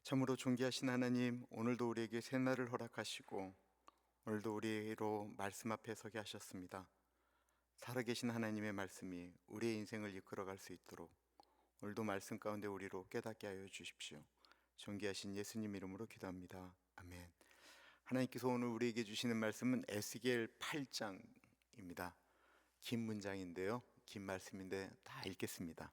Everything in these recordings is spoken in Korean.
참으로 존귀하신 하나님, 오늘도 우리에게 새날을 허락하시고 오늘도 우리로 말씀 앞에 서게 하셨습니다. 살아계신 하나님의 말씀이 우리의 인생을 이끌어갈 수 있도록 오늘도 말씀 가운데 우리로 깨닫게 하여 주십시오. 존귀하신 예수님 이름으로 기도합니다. 아멘. 하나님께서 오늘 우리에게 주시는 말씀은 에스겔 8장입니다. 긴 문장인데요, 긴 말씀인데 다 읽겠습니다.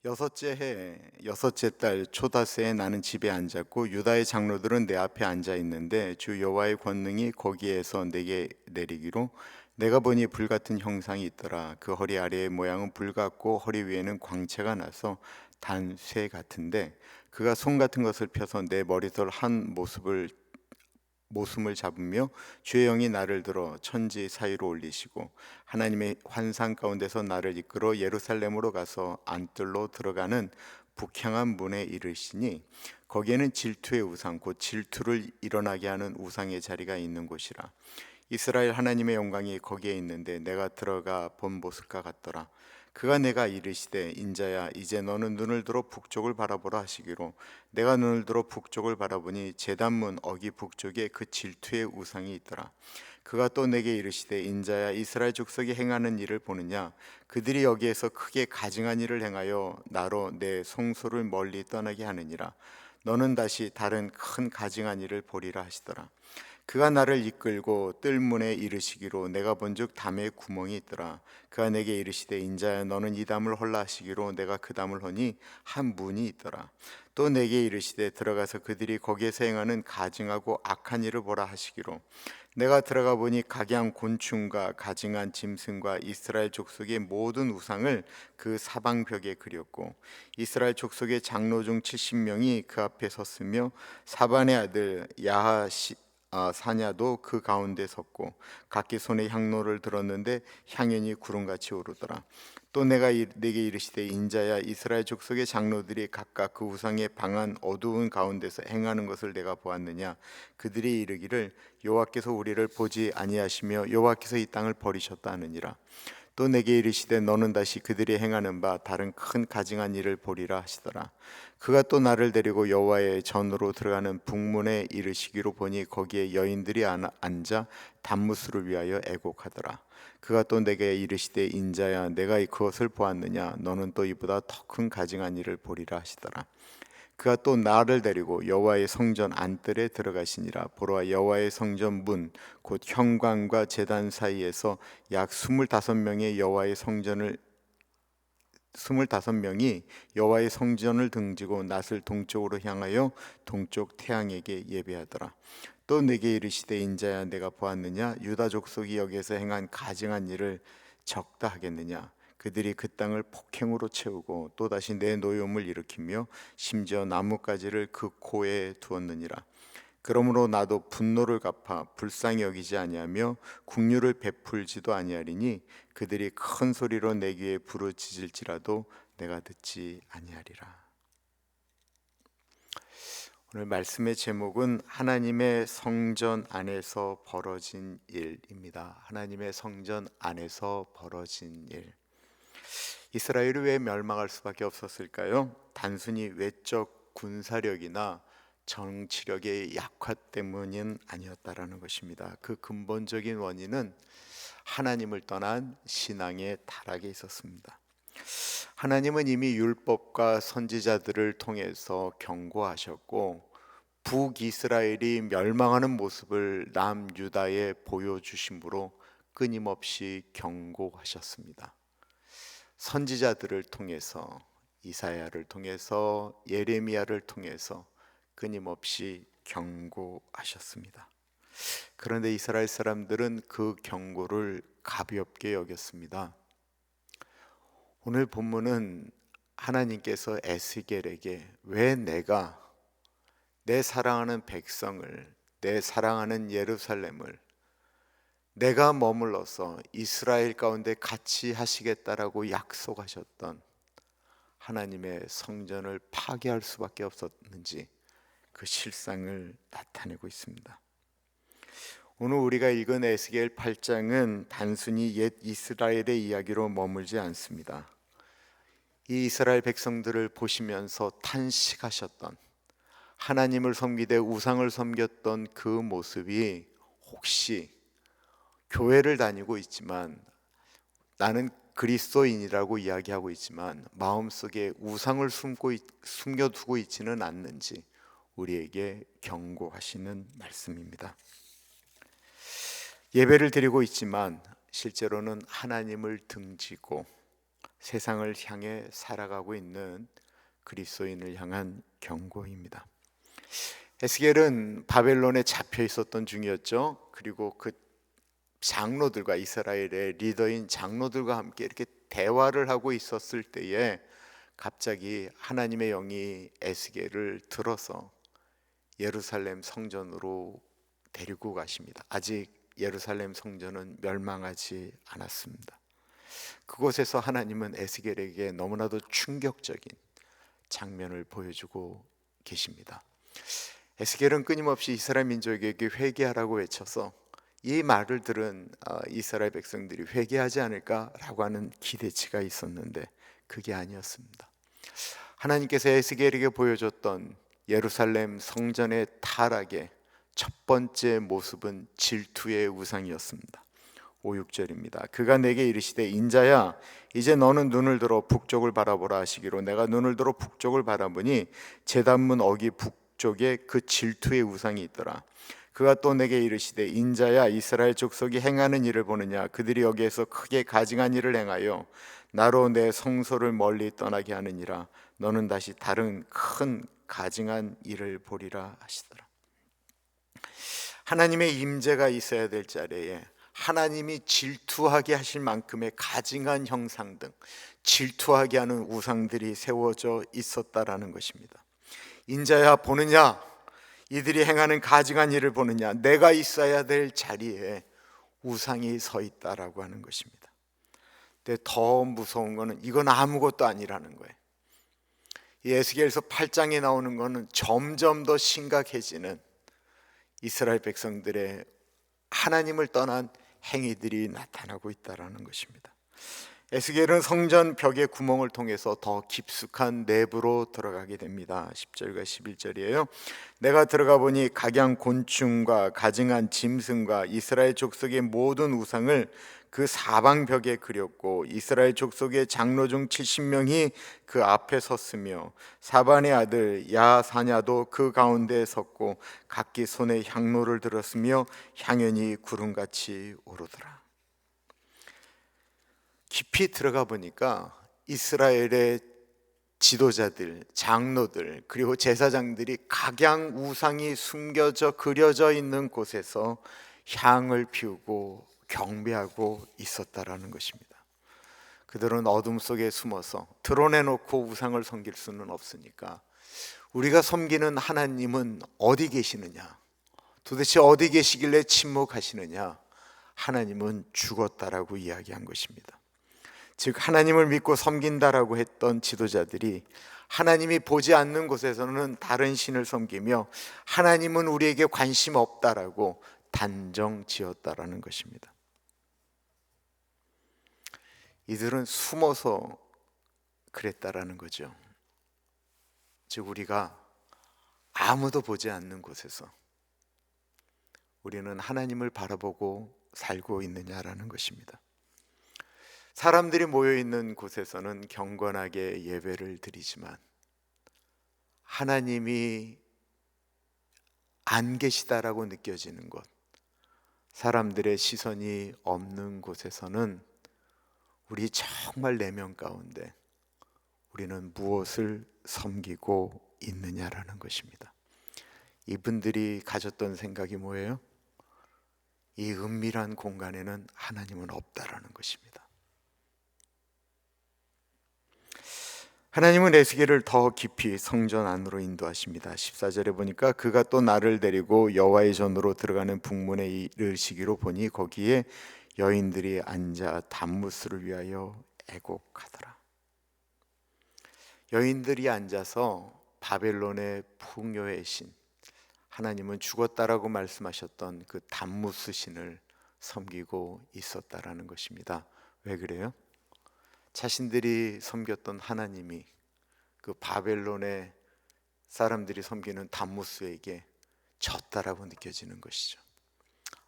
여섯째 해 여섯째 달 초다새에 나는 집에 앉았고 유다의 장로들은 내 앞에 앉아 있는데 주 여호와의 권능이 거기에서 내게 내리기로 내가 보니 불 같은 형상이 있더라. 그 허리 아래의 모양은 불 같고 허리 위에는 광채가 나서 단 쇠 같은데 그가 손 같은 것을 펴서 내 머리털 한 모숨을 잡으며 주의 영이 나를 들어 천지 사이로 올리시고 하나님의 환상 가운데서 나를 이끌어 예루살렘으로 가서 안뜰로 들어가는 북향한 문에 이르시니 거기에는 질투의 우상 곧 질투를 일어나게 하는 우상의 자리가 있는 곳이라. 이스라엘 하나님의 영광이 거기에 있는데 내가 들어가 본 모습과 같더라. 그가 내가 이르시되 인자야 이제 너는 눈을 들어 북쪽을 바라보라 하시기로 내가 눈을 들어 북쪽을 바라보니 제단문 어기 북쪽에 그 질투의 우상이 있더라. 그가 또 내게 이르시되 인자야 이스라엘 족속이 행하는 일을 보느냐. 그들이 여기에서 크게 가증한 일을 행하여 나로 내 송소를 멀리 떠나게 하느니라. 너는 다시 다른 큰 가증한 일을 보리라 하시더라. 그가 나를 이끌고 뜰문에 이르시기로 내가 본즉 담에 구멍이 있더라. 그가 내게 이르시되 인자야 너는 이 담을 헐라 하시기로 내가 그 담을 허니 한 문이 있더라. 또 내게 이르시되 들어가서 그들이 거기에서 행하는 가증하고 악한 일을 보라 하시기로 내가 들어가 보니 각양 곤충과 가증한 짐승과 이스라엘 족속의 모든 우상을 그 사방벽에 그렸고 이스라엘 족속의 장로 중 70명이 그 앞에 섰으며 사반의 아들 사냐도 그 가운데 섰고 각기 손에 향로를 들었는데 향연이 구름같이 오르더라. 또 내게 이르시되 인자야 이스라엘 족속의 장로들이 각각 그 우상의 방한 어두운 가운데서 행하는 것을 내가 보았느냐. 그들이 이르기를 여호와께서 우리를 보지 아니하시며 여호와께서 이 땅을 버리셨다 하느니라. 또 내게 이르시되 너는 다시 그들이 행하는 바 다른 큰 가증한 일을 보리라 하시더라. 그가 또 나를 데리고 여호와의 전으로 들어가는 북문에 이르시기로 보니 거기에 여인들이 앉아 단무술을 위하여 애곡하더라. 그가 또 내게 이르시되 인자야 내가 그것을 보았느냐. 너는 또 이보다 더 큰 가증한 일을 보리라 하시더라. 그가 또 나를 데리고 여호와의 성전 안뜰에 들어가시니라. 보라 여호와의 성전 문 곧 현관과 제단 사이에서 약 25명의 여호와의 성전을 등지고 낫을 동쪽으로 향하여 동쪽 태양에게 예배하더라. 또 내게 이르시되 인자야 내가 보았느냐. 유다 족속이 여기에서 행한 가증한 일을 적다 하겠느냐. 그들이 그 땅을 폭행으로 채우고 또다시 내 노염을 일으키며 심지어 나뭇가지를 그 코에 두었느니라. 그러므로 나도 분노를 갚아 불쌍히 여기지 아니하며 국류를 베풀지도 아니하리니 그들이 큰 소리로 내 귀에 부르짖을지라도 내가 듣지 아니하리라. 오늘 말씀의 제목은 하나님의 성전 안에서 벌어진 일입니다. 하나님의 성전 안에서 벌어진 일. 이스라엘이 왜 멸망할 수밖에 없었을까요? 단순히 외적 군사력이나 정치력의 약화 때문은 아니었다라는 것입니다. 그 근본적인 원인은 하나님을 떠난 신앙의 타락에 있었습니다. 하나님은 이미 율법과 선지자들을 통해서 경고하셨고 북이스라엘이 멸망하는 모습을 남유다에 보여주심으로 끊임없이 경고하셨습니다. 선지자들을 통해서 이사야를 통해서 예레미야를 통해서 끊임없이 경고하셨습니다. 그런데 이스라엘 사람들은 그 경고를 가볍게 여겼습니다. 오늘 본문은 하나님께서 에스겔에게 왜 내가 내 사랑하는 백성을, 내 사랑하는 예루살렘을 내가 머물러서 이스라엘 가운데 같이 하시겠다라고 약속하셨던 하나님의 성전을 파괴할 수밖에 없었는지 그 실상을 나타내고 있습니다. 오늘 우리가 읽은 에스겔 8장은 단순히 옛 이스라엘의 이야기로 머물지 않습니다. 이 이스라엘 백성들을 보시면서 탄식하셨던 하나님을 섬기되 우상을 섬겼던 그 모습이 혹시 교회를 다니고 있지만 나는 그리스도인이라고 이야기하고 있지만 마음속에 우상을 숨겨두고 있지는 않는지 우리에게 경고하시는 말씀입니다. 예배를 드리고 있지만 실제로는 하나님을 등지고 세상을 향해 살아가고 있는 그리스도인을 향한 경고입니다. 에스겔은 바벨론에 잡혀 있었던 중이었죠. 그리고 그 장로들과, 이스라엘의 리더인 장로들과 함께 이렇게 대화를 하고 있었을 때에 갑자기 하나님의 영이 에스겔을 들어서 예루살렘 성전으로 데리고 가십니다. 아직 예루살렘 성전은 멸망하지 않았습니다. 그곳에서 하나님은 에스겔에게 너무나도 충격적인 장면을 보여주고 계십니다. 에스겔은 끊임없이 이스라엘 민족에게 회개하라고 외쳐서 이 말을 들은 이스라엘 백성들이 회개하지 않을까라고 하는 기대치가 있었는데 그게 아니었습니다. 하나님께서 에스겔에게 보여줬던 예루살렘 성전의 타락의 첫 번째 모습은 질투의 우상이었습니다. 5, 6절입니다. 그가 내게 이르시되 인자야 이제 너는 눈을 들어 북쪽을 바라보라 하시기로 내가 눈을 들어 북쪽을 바라보니 제단문 어기 북쪽에 그 질투의 우상이 있더라. 그가 또 내게 이르시되 인자야 이스라엘 족속이 행하는 일을 보느냐 그들이 여기에서 크게 가증한 일을 행하여 나로 내 성소를 멀리 떠나게 하느니라. 너는 다시 다른 큰 가증한 일을 보리라 하시더라. 하나님의 임재가 있어야 될 자리에 하나님이 질투하게 하실 만큼의 가증한 형상 등 질투하게 하는 우상들이 세워져 있었다라는 것입니다. 인자야 보느냐 이들이 행하는 가증한 일을 보느냐 내가 있어야 될 자리에 우상이 서 있다라고 하는 것입니다. 근데 더 무서운 거는 이건 아무것도 아니라는 거예요. 이 에스겔서 8장에 나오는 거는 점점 더 심각해지는 이스라엘 백성들의 하나님을 떠난 행위들이 나타나고 있다는 것입니다. 에스겔은 성전 벽의 구멍을 통해서 더 깊숙한 내부로 들어가게 됩니다. 10절과 11절이에요. 내가 들어가 보니 각양 곤충과 가증한 짐승과 이스라엘 족속의 모든 우상을 그 사방벽에 그렸고 이스라엘 족속의 장로 중 70명이 그 앞에 섰으며 사반의 아들 야사냐도 그 가운데에 섰고 각기 손에 향로를 들었으며 향연이 구름같이 오르더라. 깊이 들어가 보니까 이스라엘의 지도자들, 장로들 그리고 제사장들이 각양 우상이 숨겨져 그려져 있는 곳에서 향을 피우고 경배하고 있었다라는 것입니다. 그들은 어둠 속에 숨어서 드러내놓고 우상을 섬길 수는 없으니까 우리가 섬기는 하나님은 어디 계시느냐, 도대체 어디 계시길래 침묵하시느냐, 하나님은 죽었다라고 이야기한 것입니다. 즉 하나님을 믿고 섬긴다라고 했던 지도자들이 하나님이 보지 않는 곳에서는 다른 신을 섬기며 하나님은 우리에게 관심 없다라고 단정 지었다라는 것입니다. 이들은 숨어서 그랬다라는 거죠. 즉 우리가 아무도 보지 않는 곳에서 우리는 하나님을 바라보고 살고 있느냐라는 것입니다. 사람들이 모여있는 곳에서는 경건하게 예배를 드리지만 하나님이 안 계시다라고 느껴지는 곳, 사람들의 시선이 없는 곳에서는 우리 정말 내면 가운데 우리는 무엇을 섬기고 있느냐라는 것입니다. 이분들이 가졌던 생각이 뭐예요? 이 은밀한 공간에는 하나님은 없다라는 것입니다. 하나님은 에스겔을 더 깊이 성전 안으로 인도하십니다. 14절에 보니까 그가 또 나를 데리고 여호와의 전으로 들어가는 북문에 이르시기로 보니 거기에 여인들이 앉아 단무스를 위하여 애곡하더라. 여인들이 앉아서 바벨론의 풍요의 신, 하나님은 죽었다라고 말씀하셨던 그 단무스 신을 섬기고 있었다라는 것입니다. 왜 그래요? 자신들이 섬겼던 하나님이 그 바벨론의 사람들이 섬기는 단무스에게 졌다라고 느껴지는 것이죠.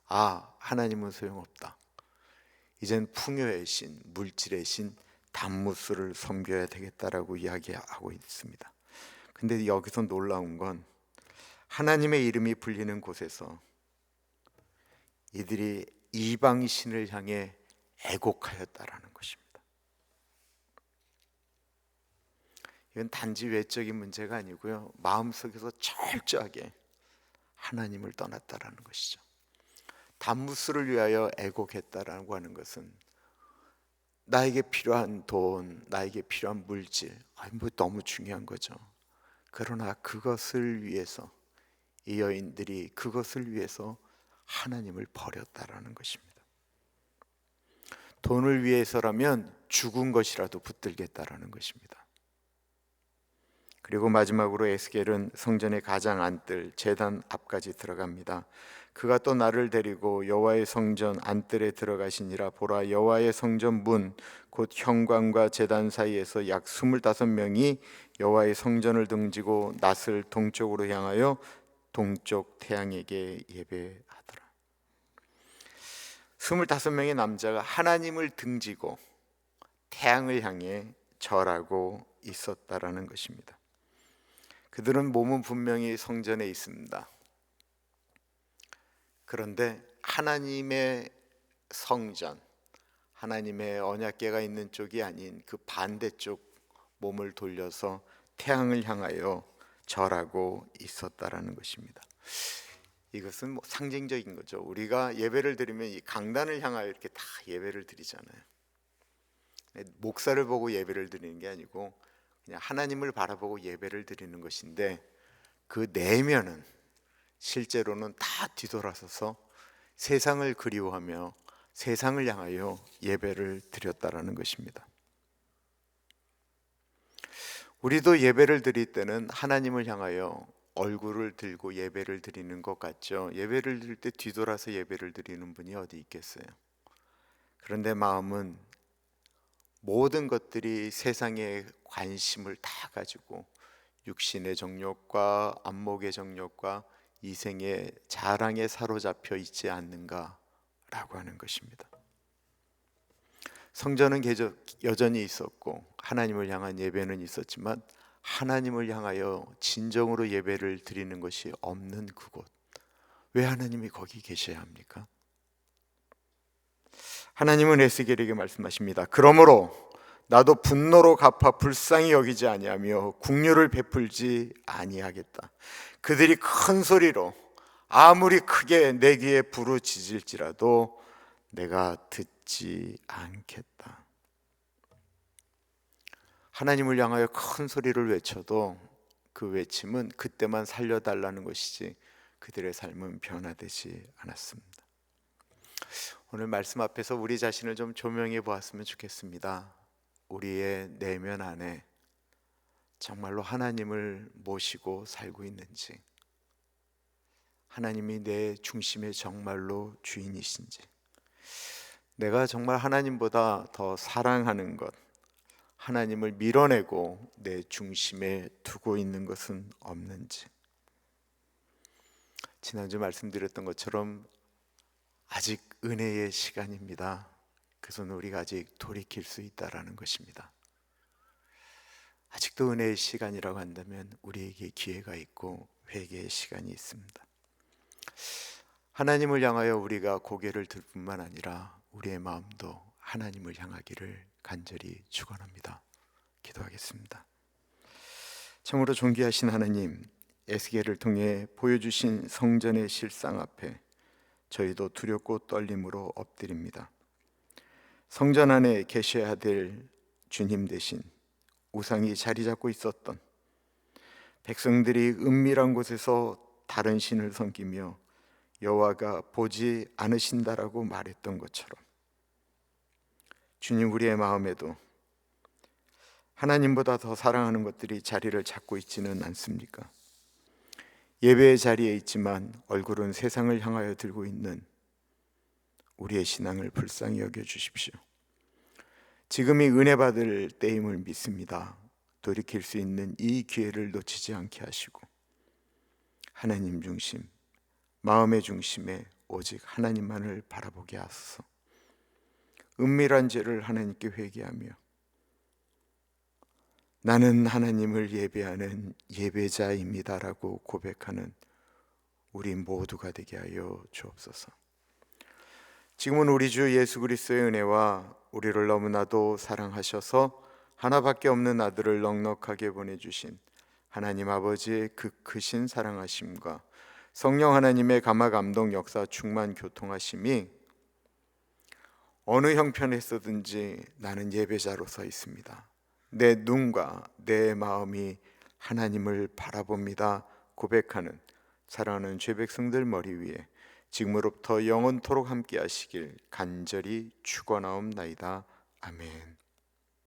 아, 하나님은 소용없다. 이젠 풍요의 신, 물질의 신 단무스를 섬겨야 되겠다라고 이야기하고 있습니다. 근데 여기서 놀라운 건 하나님의 이름이 불리는 곳에서 이들이 이방 신을 향해 애곡하였다라는 것입니다. 이건 단지 외적인 문제가 아니고요, 마음속에서 철저하게 하나님을 떠났다라는 것이죠. 단무스를 위하여 애곡했다라고 하는 것은 나에게 필요한 돈, 나에게 필요한 물질, 뭐 너무 중요한 거죠. 그러나 그것을 위해서 이 여인들이 그것을 위해서 하나님을 버렸다라는 것입니다. 돈을 위해서라면 죽은 것이라도 붙들겠다라는 것입니다. 그리고 마지막으로 에스겔은 성전의 가장 안뜰 제단 앞까지 들어갑니다. 그가 또 나를 데리고 여호와의 성전 안뜰에 들어가시니라. 보라, 여호와의 성전 문 곧 현관과 제단 사이에서 약 25명이 여호와의 성전을 등지고 낫을 동쪽으로 향하여 동쪽 태양에게 예배하더라. 25명의 남자가 하나님을 등지고 태양을 향해 절하고 있었다라는 것입니다. 그들은 몸은 분명히 성전에 있습니다. 그런데 하나님의 성전, 하나님의 언약궤가 있는 쪽이 아닌 그 반대쪽 몸을 돌려서 태양을 향하여 절하고 있었다라는 것입니다. 이것은 뭐 상징적인 거죠. 우리가 예배를 드리면 이 강단을 향하여 이렇게 다 예배를 드리잖아요. 목사를 보고 예배를 드리는 게 아니고 그냥 하나님을 바라보고 예배를 드리는 것인데, 그 내면은 실제로는 다 뒤돌아서서 세상을 그리워하며 세상을 향하여 예배를 드렸다라는 것입니다. 우리도 예배를 드릴 때는 하나님을 향하여 얼굴을 들고 예배를 드리는 것 같죠. 예배를 드릴 때 뒤돌아서 예배를 드리는 분이 어디 있겠어요. 그런데 마음은 모든 것들이 세상의 관심을 다 가지고 육신의 정욕과 안목의 정욕과 이생의 자랑에 사로잡혀 있지 않는가라고 하는 것입니다. 성전은 여전히 있었고 하나님을 향한 예배는 있었지만 하나님을 향하여 진정으로 예배를 드리는 것이 없는 그곳, 왜 하나님이 거기 계셔야 합니까? 하나님은 에스겔에게 말씀하십니다. 그러므로 나도 분노로 갚아 불쌍히 여기지 아니하며 긍휼을 베풀지 아니하겠다. 그들이 큰 소리로 아무리 크게 내 귀에 부르짖을지라도 내가 듣지 않겠다. 하나님을 향하여 큰 소리를 외쳐도 그 외침은 그때만 살려달라는 것이지 그들의 삶은 변화되지 않았습니다. 오늘 말씀 앞에서 우리 자신을 좀 조명해 보았으면 좋겠습니다. 우리의 내면 안에 정말로 하나님을 모시고 살고 있는지, 하나님이 내 중심의 정말로 주인이신지, 내가 정말 하나님보다 더 사랑하는 것, 하나님을 밀어내고 내 중심에 두고 있는 것은 없는지. 지난주 말씀드렸던 것처럼 아직 은혜의 시간입니다. 그래서 우리가 아직 돌이킬 수 있다라는 것입니다. 아직도 은혜의 시간이라고 한다면 우리에게 기회가 있고 회개의 시간이 있습니다. 하나님을 향하여 우리가 고개를 들 뿐만 아니라 우리의 마음도 하나님을 향하기를 간절히 축원합니다. 기도하겠습니다. 참으로 존귀하신 하나님, 에스겔을 통해 보여주신 성전의 실상 앞에 저희도 두렵고 떨림으로 엎드립니다. 성전 안에 계셔야 될 주님 대신 우상이 자리 잡고 있었던, 백성들이 은밀한 곳에서 다른 신을 섬기며 여호와가 보지 않으신다라고 말했던 것처럼 주님, 우리의 마음에도 하나님보다 더 사랑하는 것들이 자리를 잡고 있지는 않습니까? 예배의 자리에 있지만 얼굴은 세상을 향하여 들고 있는 우리의 신앙을 불쌍히 여겨 주십시오. 지금이 은혜 받을 때임을 믿습니다. 돌이킬 수 있는 이 기회를 놓치지 않게 하시고 하나님 중심, 마음의 중심에 오직 하나님만을 바라보게 하소서. 은밀한 죄를 하나님께 회개하며 나는 하나님을 예배하는 예배자입니다라고 고백하는 우리 모두가 되게 하여 주옵소서. 지금은 우리 주 예수 그리스도의 은혜와 우리를 너무나도 사랑하셔서 하나밖에 없는 아들을 넉넉하게 보내주신 하나님 아버지의 그 크신 사랑하심과 성령 하나님의 감화 감동 역사 충만 교통하심이 어느 형편에서든지 나는 예배자로 서 있습니다. 내 눈과 내 마음이 하나님을 바라봅니다 고백하는 사랑하는 죄백성들 머리 위에 지금으로부터 영원토록 함께 하시길 간절히 축원하옵나이다. 아멘.